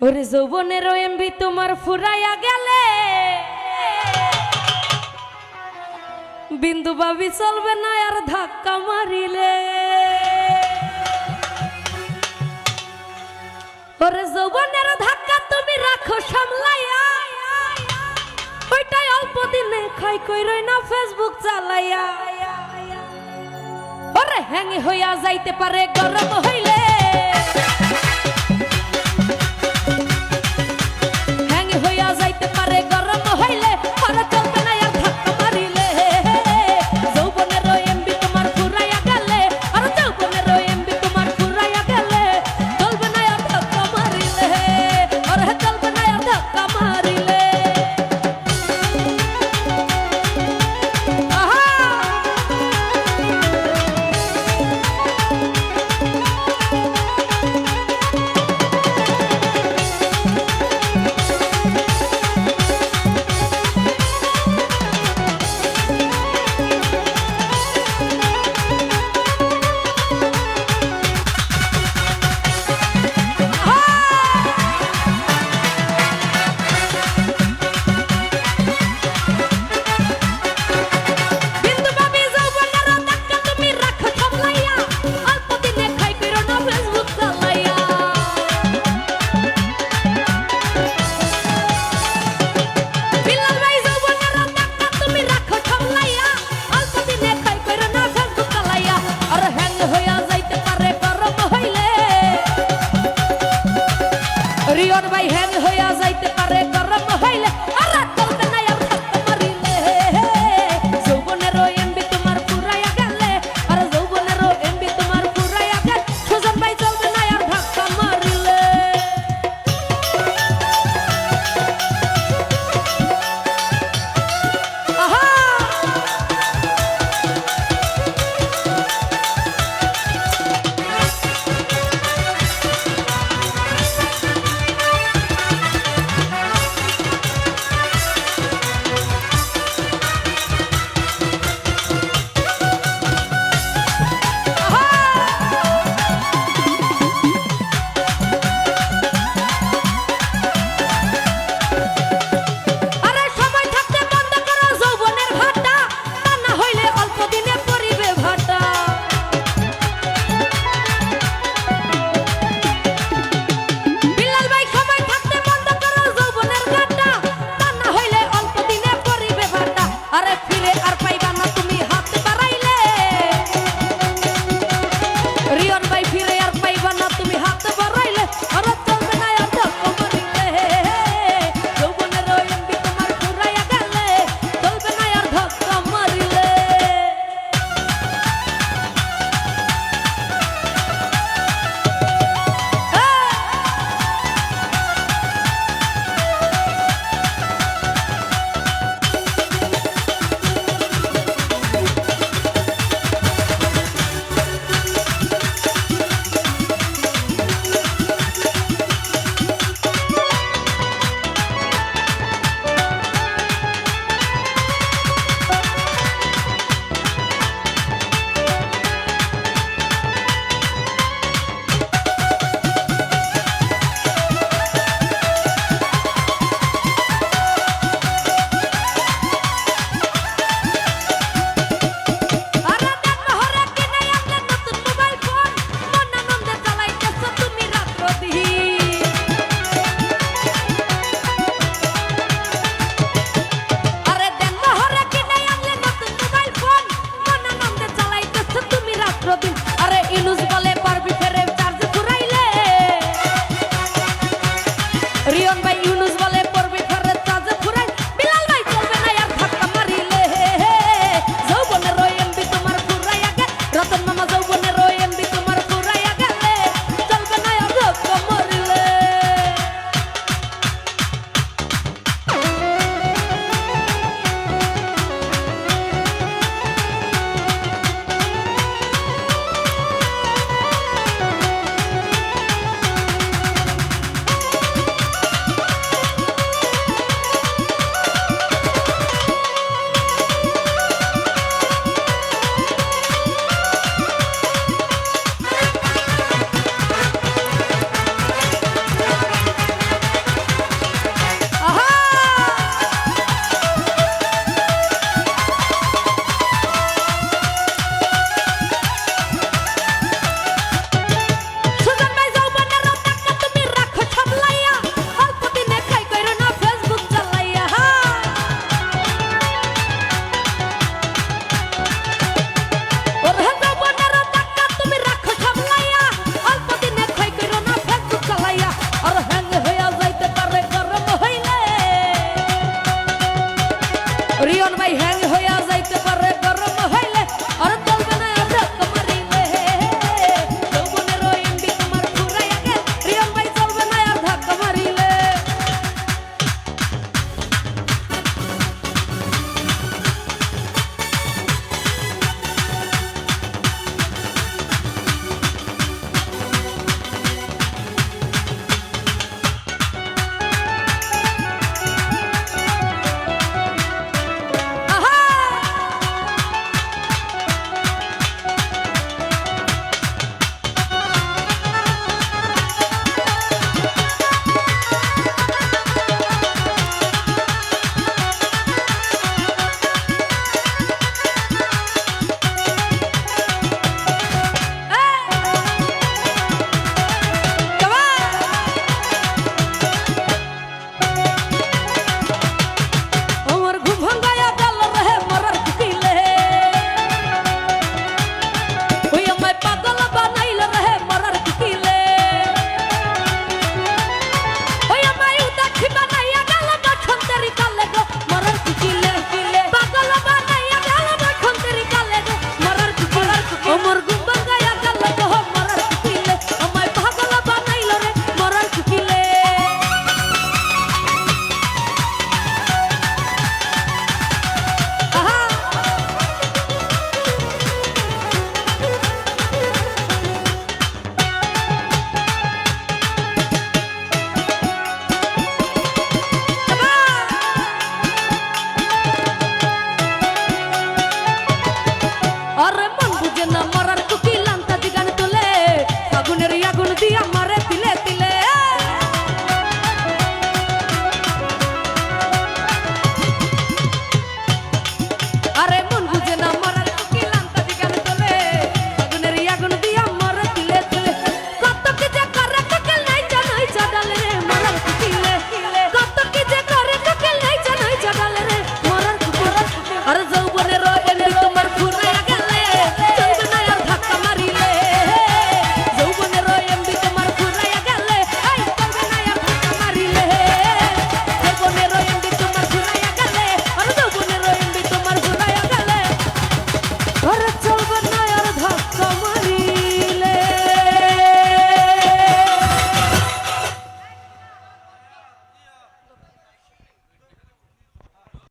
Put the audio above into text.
ওরে যৌবনের এমবি তোমার ফুরাইয়া গেলে বিন্দু ভাবি চলবে না আর ধাক্কা মারিলে। ওরে যৌবনের ধাক্কা তুমি রাখো সামলাইয়া, ওইটাই অল্প দিনে খাই কইরই না ফেসবুক চালাইয়া। ওরে হ্যাঙ্গি হইয়া যাইতে পারে গরম হইলে, হ্যাঙ্গি হইয়া যাইতে পারে গরম হইলে, আর চলবে না আর ধাক্কা মারিলে। যৌবনের এমবি তোমার ফুরাইয়া গেলে, আর যৌবনের এমবি তোমার ফুরাইয়া গেলে, চলবে না আর ধাক্কা মারিলে, ওরে চলবে না আর ধাক্কা মারিলে। রিয়ন ভাই হ্যাং হইয়া যাইতে পারে গরম হইলে, আর চলবে না আর ধাক্কা মারিলে। যৌবনের এমবি তোমার ফুরাইয়া গেলে, আর যৌবনের এমবি তোমার ফুরাইয়া গেলে, সুজন ভাই চলবে না আর ধাক্কা মারিলে। আহা রিয়ন ভাই